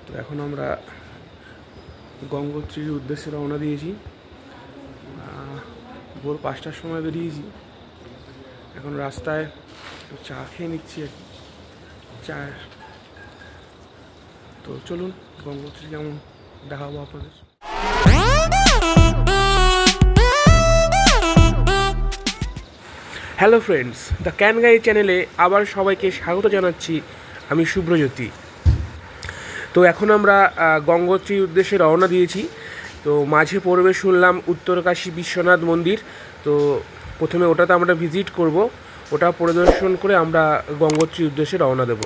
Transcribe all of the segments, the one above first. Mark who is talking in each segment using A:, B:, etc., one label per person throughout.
A: তো এখন আমরা গঙ্গোত্রীর উদ্দেশ্যে রওনা দিয়েছি। ভোর 5টার সময় বেরিয়েছি। এখন রাস্তায় চা খেয়ে নিচ্ছি আর কি, চা। তো চলুন গঙ্গোত্রী কেমন দেখাবো আপনাদের। Hello friends, the can guide চ্যানেলে আবার সবাইকে স্বাগত জানাচ্ছি। আমি শুভ্রজ্যোতি। তো এখন আমরা গঙ্গোত্রীর উদ্দেশ্যে রওনা দিয়েছি। তো মাঝে পড়বে শুনলাম উত্তরকাশী বিশ্বনাথ মন্দির। তো প্রথমে ওটাতে আমরা ভিজিট করব, ওটা পরিদর্শন করে আমরা গঙ্গোত্রীর উদ্দেশ্যে রওনা দেব।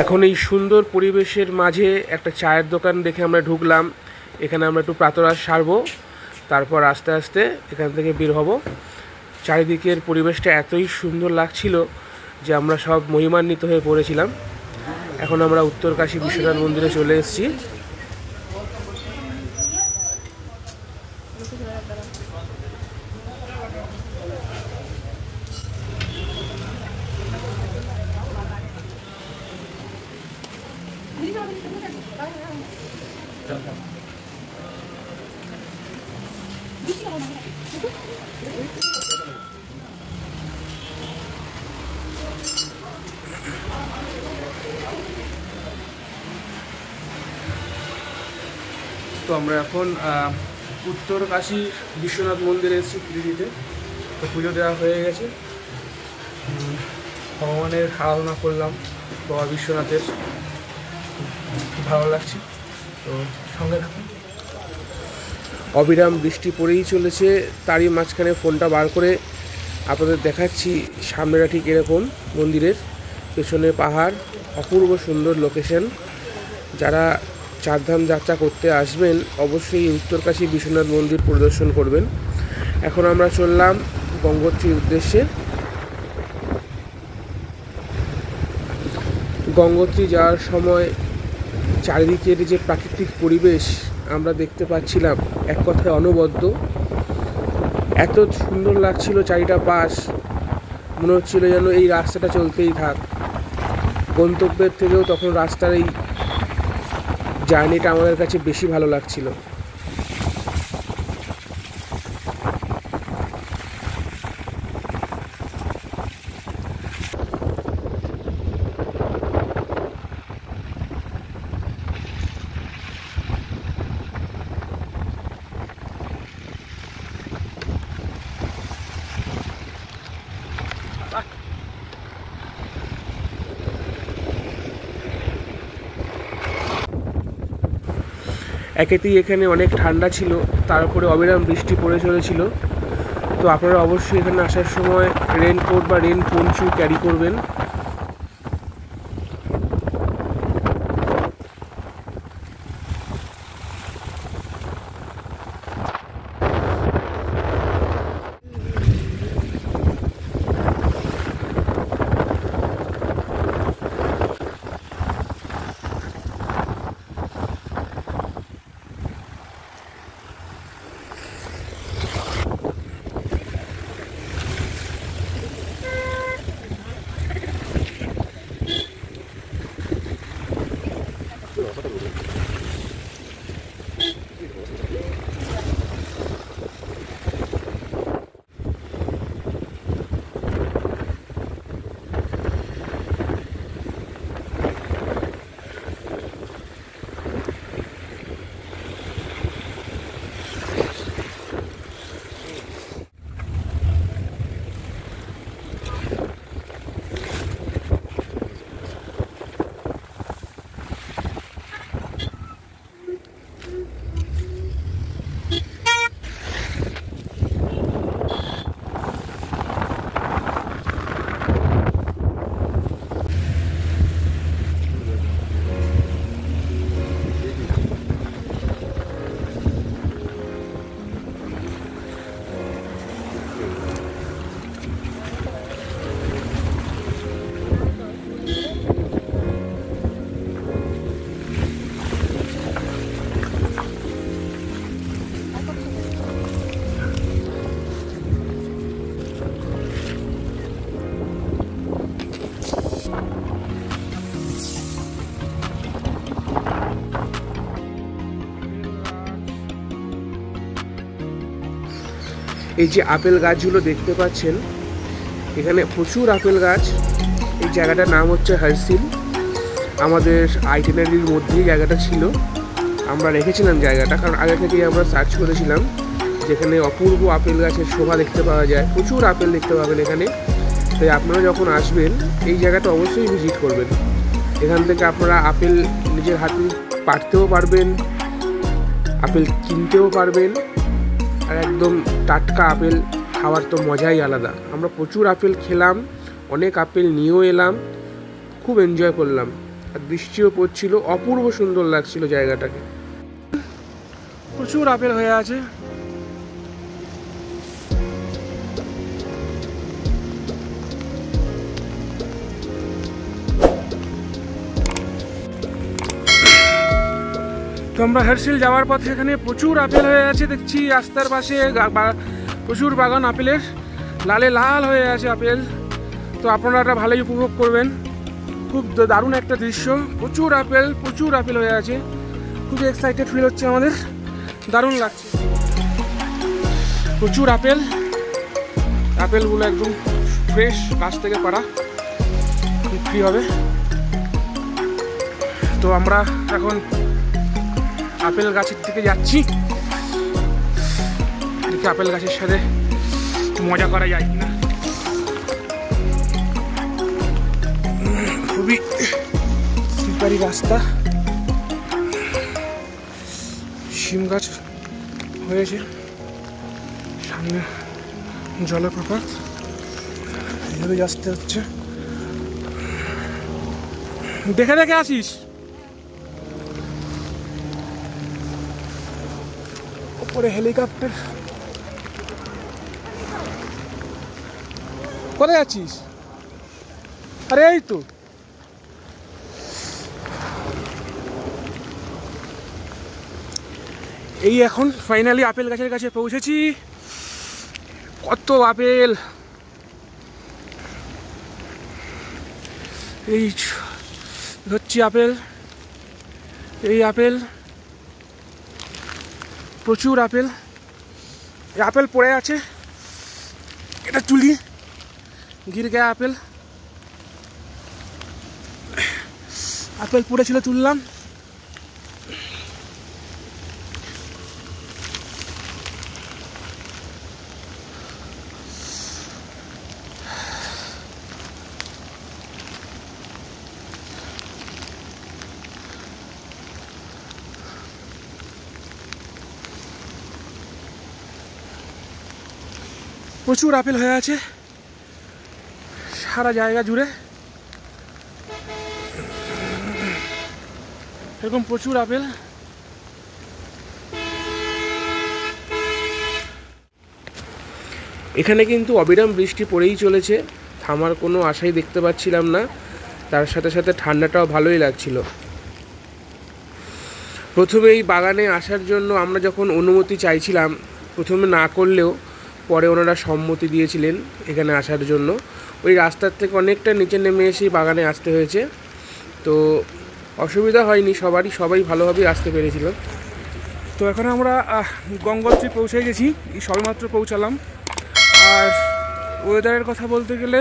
A: এখন এই সুন্দর পরিবেশের মাঝে একটা চায়ের দোকান দেখে আমরা ঢুকলাম। এখানে আমরা একটু প্রাতরাশ সারবো, তারপর আস্তে আস্তে এখান থেকে বের হব। চারিদিকের পরিবেশটা এতই সুন্দর লাগছিল যে আমরা সব মহিমান্বিত হয়ে পড়েছিলাম। এখন আমরা উত্তরকাশী বিশ্বনাথ মন্দিরে চলে এসেছি। তো আমরা এখন উত্তরকাশী বিশ্বনাথ মন্দিরে এসেছি পুজো দিতে। তো পুজো দেওয়া হয়ে গেছে, ভগবানের আরাধনা করলাম, বাবা বিশ্বনাথের। ভালো লাগছে। তো সঙ্গে থাকুন। অবিরাম বৃষ্টি পড়েই চলেছে, তারই মাঝখানে ফোনটা বার করে আপনাদের দেখাচ্ছি সামনেটা ঠিক এরকম। মন্দিরের পেছনে পাহাড়, অপূর্ব সুন্দর লোকেশন। যারা চারধাম যাত্রা করতে আসবেন অবশ্যই উত্তরকাশী বিশ্বনাথ মন্দির পরিদর্শন করবেন। এখন আমরা চললাম গঙ্গোত্রীর উদ্দেশ্যে। গঙ্গোত্রী যাওয়ার সময় চারিদিকের যে প্রাকৃতিক পরিবেশ আমরা দেখতে পাচ্ছিলাম, এক কথায় অনবদ্য। এত সুন্দর লাগছিল চারিটা পাশ, মনে হচ্ছিল যেন এই রাস্তাটা চলতেই থাক। গন্তব্যের থেকেও তখন রাস্তার এই জার্নিটা আমাদের কাছে বেশি ভালো লাগছিল। একেতেই এখানে অনেক ঠান্ডা ছিল, তার উপরে অবিরাম বৃষ্টি পড়ে চলেছিল। তো আপনারা অবশ্যই এখানে আসার সময় রেনকোট বা রেন পঞ্চু ক্যারি করবেন। এই যে আপেল গাছগুলো দেখতে পাচ্ছেন, এখানে প্রচুর আপেল গাছ। এই জায়গাটার নাম হচ্ছে হার্সিল। আমাদের আইটিনারির মধ্যেই জায়গাটা ছিল, আমরা রেখেছিলাম জায়গাটা, কারণ আগে থেকেই আমরা সার্চ করেছিলাম যেখানে অপূর্ব আপেল গাছের শোভা দেখতে পাওয়া যায়, প্রচুর আপেল দেখতে পাবেন এখানে। তাই আপনারা যখন আসবেন এই জায়গাটা অবশ্যই ভিজিট করবেন। এখান থেকে আপনারা আপেল নিজের হাতে পাড়তেও পারবেন, আপেল কিনতেও পারবেন, আর একদম টাটকা আপেল খাওয়ার তো মজাই আলাদা। আমরা প্রচুর আপেল খেলাম, অনেক আপেল নিয়েও এলাম, খুব এনজয় করলাম, আর বৃষ্টিও পড়ছিল, অপূর্ব সুন্দর লাগছিল জায়গাটাকে। প্রচুর আপেল হয়ে আছে। তো আমরা হার্সিল যাওয়ার পথে এখানে প্রচুর আপেল হয়ে আছে দেখছি, রাস্তার পাশে প্রচুর বাগান আপেলের, লালে লাল হয়ে আছে আপেল। তো আপনারা এটা ভালোই উপভোগ করবেন, খুব দারুণ একটা দৃশ্য। প্রচুর আপেল হয়ে আছে, খুবই এক্সাইটেড ফিল হচ্ছে আমাদের, দারুণ লাগছে। প্রচুর আপেলগুলো একদম ফ্রেশ, গাছ থেকে পাড়া, বিক্রি হবে। তো আমরা এখন আপেল গাছের দিকে যাচ্ছি, দেখি আপেল গাছের সাথে মজা করা যায় কিনা। খুবই স্লিপারি রাস্তা, শিম গাছ হয়েছে, সামনে জলপ্রপাত, এইভাবে আসতে হচ্ছে। দেখে দেখে আসিস। ওপরে হেলিকপ্টার। কোথায় যাচ্ছিস? আরে এই তো, এই এখন ফাইনালি আপেল গাছের কাছে পৌঁছেছি। কত আপেল! এই হচ্ছে আপেল, এই আপেল, প্রচুর আপেল। এই আপেল পড়ে আছে, এটা তুলি, গির গয়া আপেল, আপেল পড়েছিল, তুললাম। প্রচুর আপেল হয়ে আছে সারা জায়গা জুড়ে, এরকম প্রচুর আপেল। এখানে কিন্তু অবিরাম বৃষ্টি পড়েই চলেছে, থামার কোনো আশাই দেখতে পাচ্ছিলাম না। তার সাথে সাথে ঠান্ডাটাও ভালোই লাগছিল। প্রথমে এই বাগানে আসার জন্য আমরা যখন অনুমতি চাইছিলাম, প্রথমে না করলেও পরে ওনারা সম্মতি দিয়েছিলেন এখানে আসার জন্য। ওই রাস্তার থেকে অনেকটা নিচে নেমে এসে বাগানে আসতে হয়েছে, তো অসুবিধা হয়নি, সবাই ভালোভাবেই আসতে পেরেছিলাম। তো এখন আমরা গঙ্গোত্রী পৌঁছে গেছি, এই সবেমাত্র পৌঁছালাম। আর ওয়েদারের কথা বলতে গেলে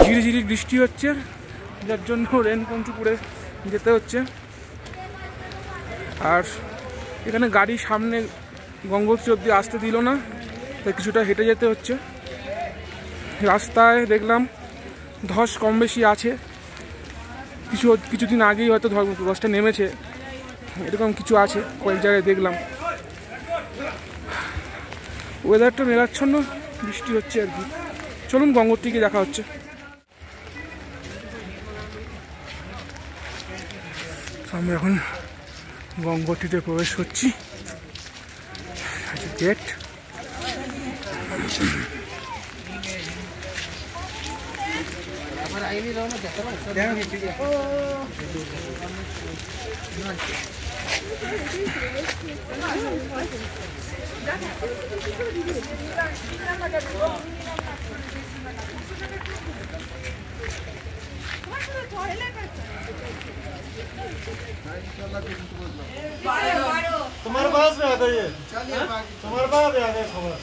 A: ঝিরিঝিরি বৃষ্টি হচ্ছে, যার জন্য রেনকোট পরে যেতে হচ্ছে। আর এখানে গাড়ি সামনে গঙ্গোত্রী অবধি আসতে দিল না, তাই কিছুটা হেঁটে যেতে হচ্ছে। রাস্তায় দেখলাম ধস কম বেশি আছে, কিছুদিন আগেই হয়তো ধসটা নেমেছে, এরকম কিছু আছে কয়েক জায়গায় দেখলাম। ওয়েদারটা মেঘাচ্ছন্ন, বৃষ্টি হচ্ছে আর কি। চলুন গঙ্গোত্রীকে দেখা হচ্ছে। আমরা এখন গঙ্গোত্রীতে প্রবেশ করছি, গেট।
B: तुम्हारे पास में आ गई है, तुम्हारे पास में आ गई खबर।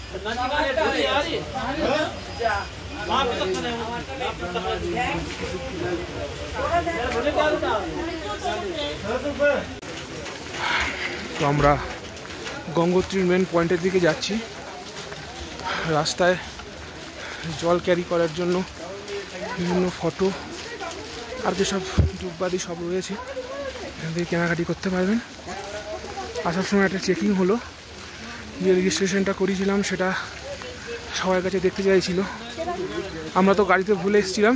A: তো আমরা গঙ্গোত্রীর মেন পয়েন্টের দিকে যাচ্ছি। রাস্তায় জল ক্যারি করার জন্য বিভিন্ন ফটো আর যেসব ধূপবাতি সব রয়েছে, এখান থেকে কেনাকাটি করতে পারবেন। আসার সময় একটা চেকিং হলো, যে রেজিস্ট্রেশনটা করেছিলাম সেটা সবার কাছে দেখতে চাইছিল। আমরা তো গাড়িতে ভুলে এসেছিলাম,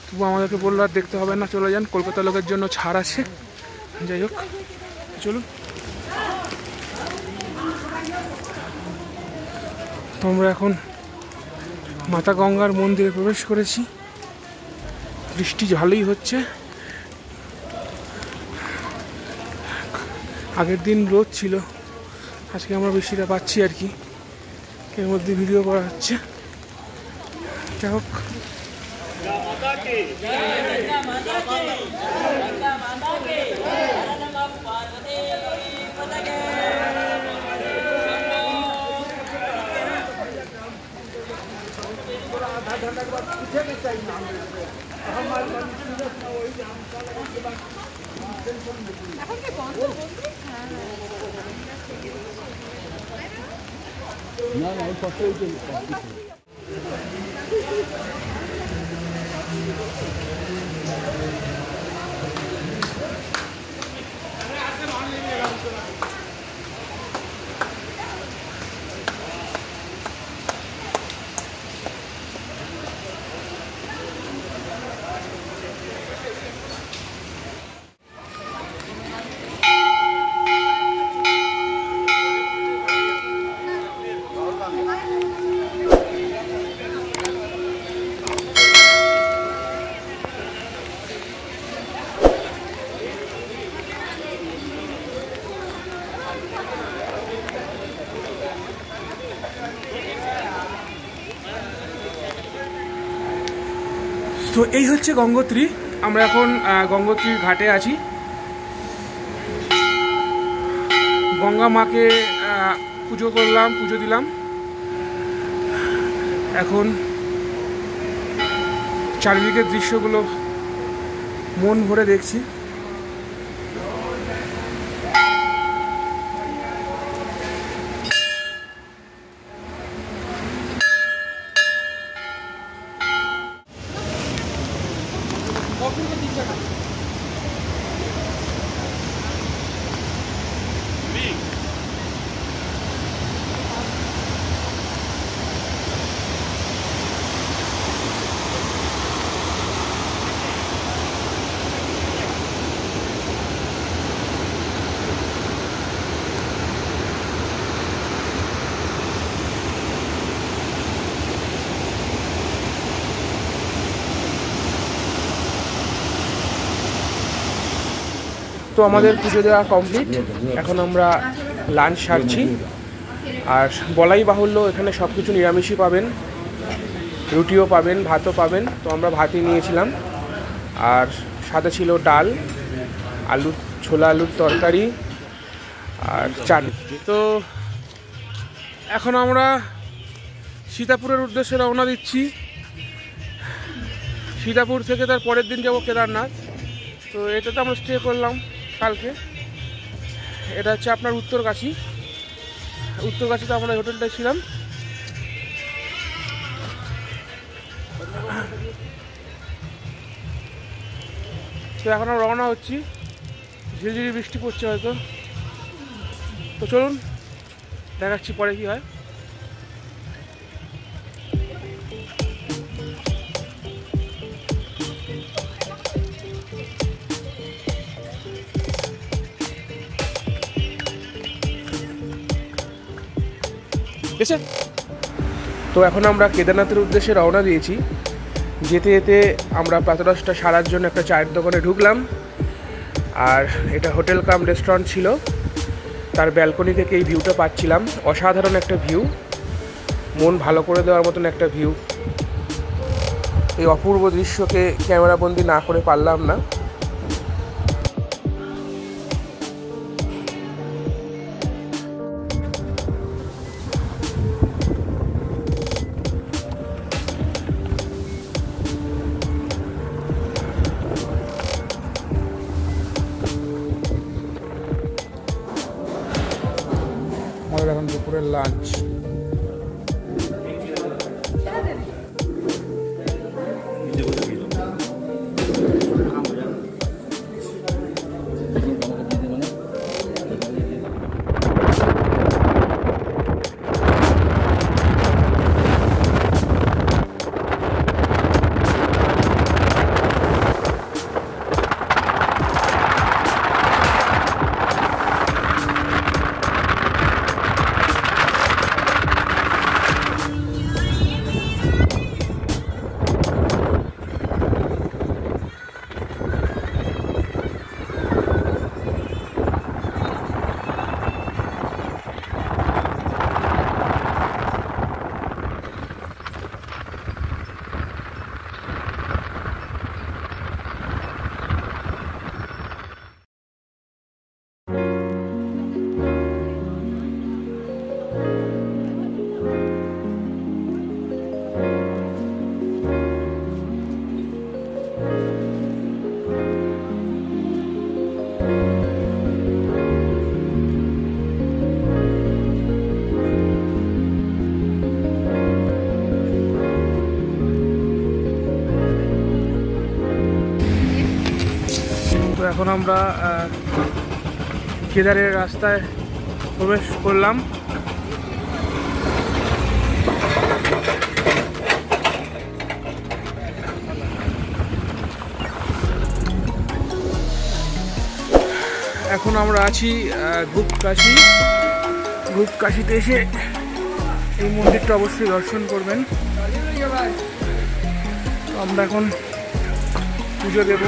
A: তবু আমাদেরকে বললো আর দেখতে হবে না, চলে যান, কলকাতা লোকের জন্য ছাড় আছে। যাই হোক, চলুন। তো আমরা এখন মাতা গঙ্গার মন্দিরে প্রবেশ করেছি। বৃষ্টি ভালোই হচ্ছে, আগের দিন রোদ ছিল, আজকে আমরা বৃষ্টিটা পাচ্ছি আর কি, এর মধ্যে ভিডিও করা হচ্ছে। যাই হোক, তো এই হচ্ছে গঙ্গোত্রী। আমরা এখন গঙ্গোত্রীর ঘাটে আছি। গঙ্গা মাকে পুজো করলাম, পুজো দিলাম। এখন চারিদিকের দৃশ্যগুলো মন ভরে দেখছি। তো আমাদের পুজো দেওয়া কমপ্লিট, এখন আমরা লাঞ্চ সারছি। আর বলাই বাহুল্য, এখানে সব কিছু নিরামিষই পাবেন, রুটিও পাবেন, ভাতও পাবেন। তো আমরা ভাতই নিয়েছিলাম, আর সাথে ছিল ডাল, ছোলা আলুর তরকারি আর চাটনি। তো এখন আমরা সীতাপুরের উদ্দেশ্যে রওনা দিচ্ছি। সীতাপুর থেকে তার পরের দিন যাব কেদারনাথ। তো এটাতে আমরা স্টে করলাম কালকে। এটা হচ্ছে আপনার উত্তরকাশী। উত্তরকাশীতে আমরা হোটেলটায় ছিলাম। তো এখন আমরা রওনা হচ্ছি, ঝিরিঝিরি বৃষ্টি পড়ছে হয়তো। তো চলুন দেখাচ্ছি পরে কি হয়। তো এখন আমরা কেদারনাথের উদ্দেশ্যে রওনা দিয়েছি। যেতে যেতে আমরা প্রাতরাশটা সারার জন্য একটা চায়ের দোকানে ঢুকলাম। আর এটা হোটেল কাম রেস্টুরেন্ট ছিল, তার ব্যালকনি থেকে এই ভিউটা পাচ্ছিলাম। অসাধারণ একটা ভিউ, মন ভালো করে দেওয়ার মতন একটা ভিউ। এই অপূর্ব দৃশ্যকে ক্যামেরাবন্দি না করে পারলাম না। দুপুরের লাঞ্চ। তো এখন আমরা কেদারের রাস্তায় প্রবেশ করলাম। এখন আমরা আছি গুপ্তকাশী। গুপ্তকাশীতে এসে এই মন্দিরটা অবশ্যই দর্শন করবেন। তো আমরা এখন পুজো দেব।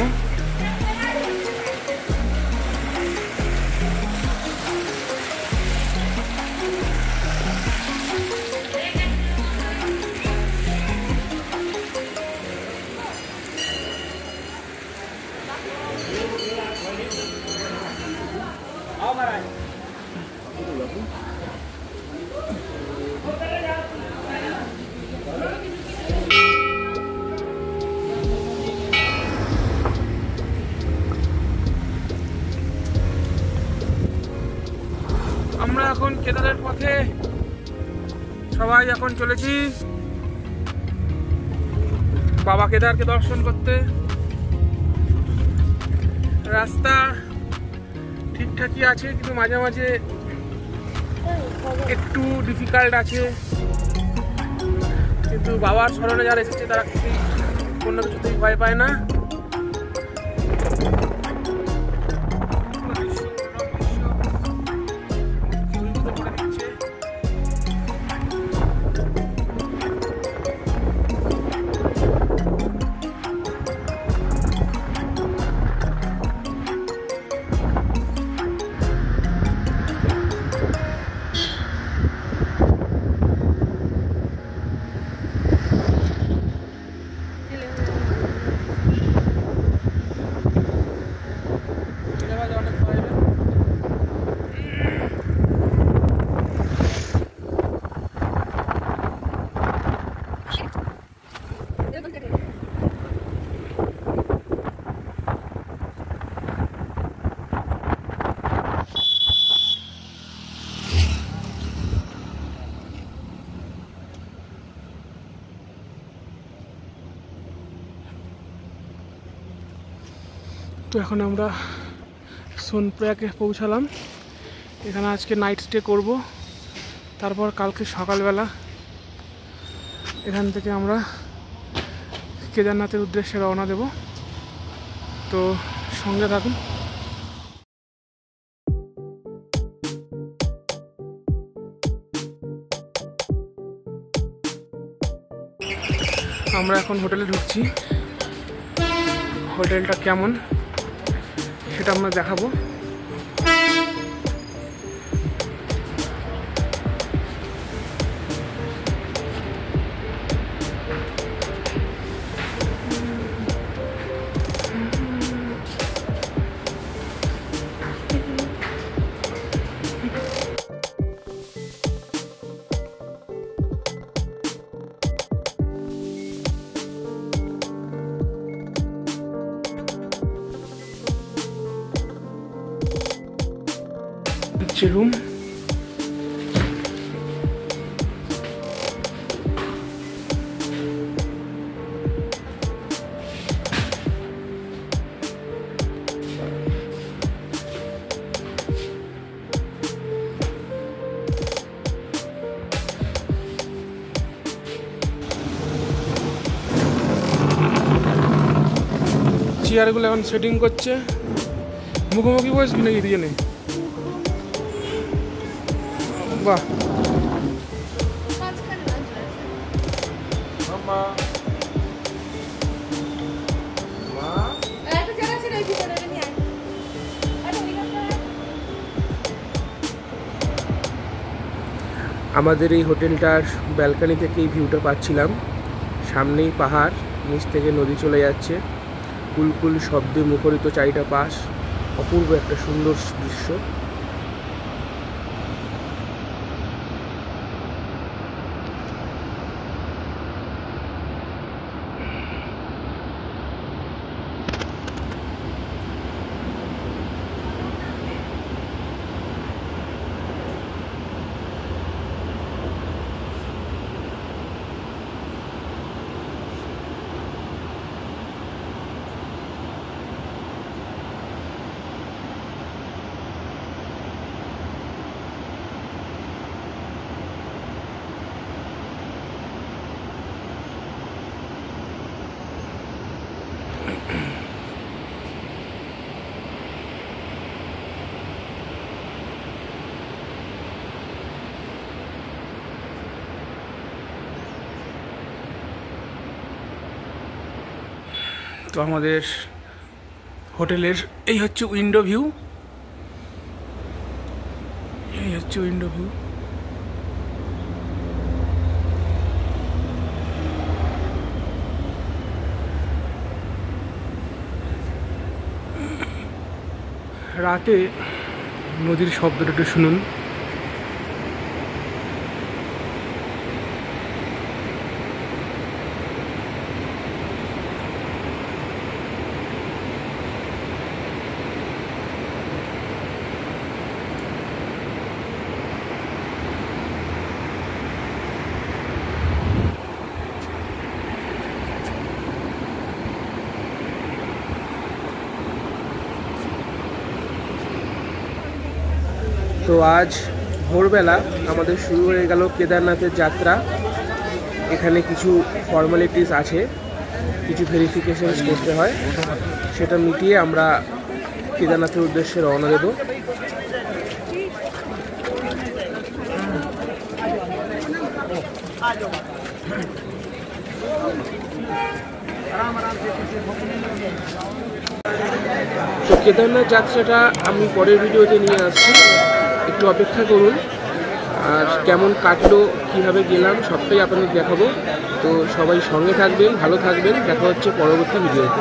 A: আমরা এখন কেদারের পথে সবাই এখন চলেছি বাবা কেদারকে দর্শন করতে। রাস্তা ঠিকঠাকই আছে, কিন্তু মাঝে মাঝে একটু ডিফিকাল্ট আছে, কিন্তু বাবার স্মরণে যারা এসেছে তারা কিছুই কোনো কিছুতেই ভয় পায় না। তো এখন আমরা সোনপ্রয়াগে পৌঁছালাম। এখানে আজকে নাইট স্টে করব, তারপর কালকে সকালবেলা এখান থেকে আমরা কেদারনাথের উদ্দেশ্যে রওনা দেব। তো সঙ্গে থাকুন। আমরা এখন হোটেলে ঢুকছি। হোটেলটা কেমন সেটা আমরা দেখাবো। রুম চেয়ারগুলো এখন সেটিং করছে। মুখোমুখি বসবি নাকি দুজনে? বাহ, আমাদের এই হোটেলটার ব্যালকনি থেকে এই ভিউটা পাচ্ছিলাম। সামনেই পাহাড়, নিচ থেকে নদী চলে যাচ্ছে, কুলকুল শব্দে মুখরিত চারিটা পাশ। অপূর্ব একটা সুন্দর দৃশ্য। তো আমাদের হোটেলের এই হচ্ছে উইন্ডো ভিউ, এই হচ্ছে উইন্ডো ভিউ। রাতে নদীর শব্দটা একটু শুনুন। তো আজ ভোরবেলা আমাদের শুরু হয়ে গেল কেদারনাথের যাত্রা। এখানে কিছু ফর্মালিটিস আছে, কিছু ভেরিফিকেশনস করতে হয়, সেটা মিটিয়ে আমরা কেদারনাথের উদ্দেশ্যে রওনা দেব। তো কেদারনাথ যাত্রাটা আমি পরের ভিডিওতে নিয়ে আসছি, একটু অপেক্ষা করুন। আর কেমন কাটলো, কীভাবে গেলাম, সবটাই আপনাদের দেখাবো। তো সবাই সঙ্গে থাকবেন, ভালো থাকবেন, দেখা হচ্ছে পরবর্তী ভিডিওতে।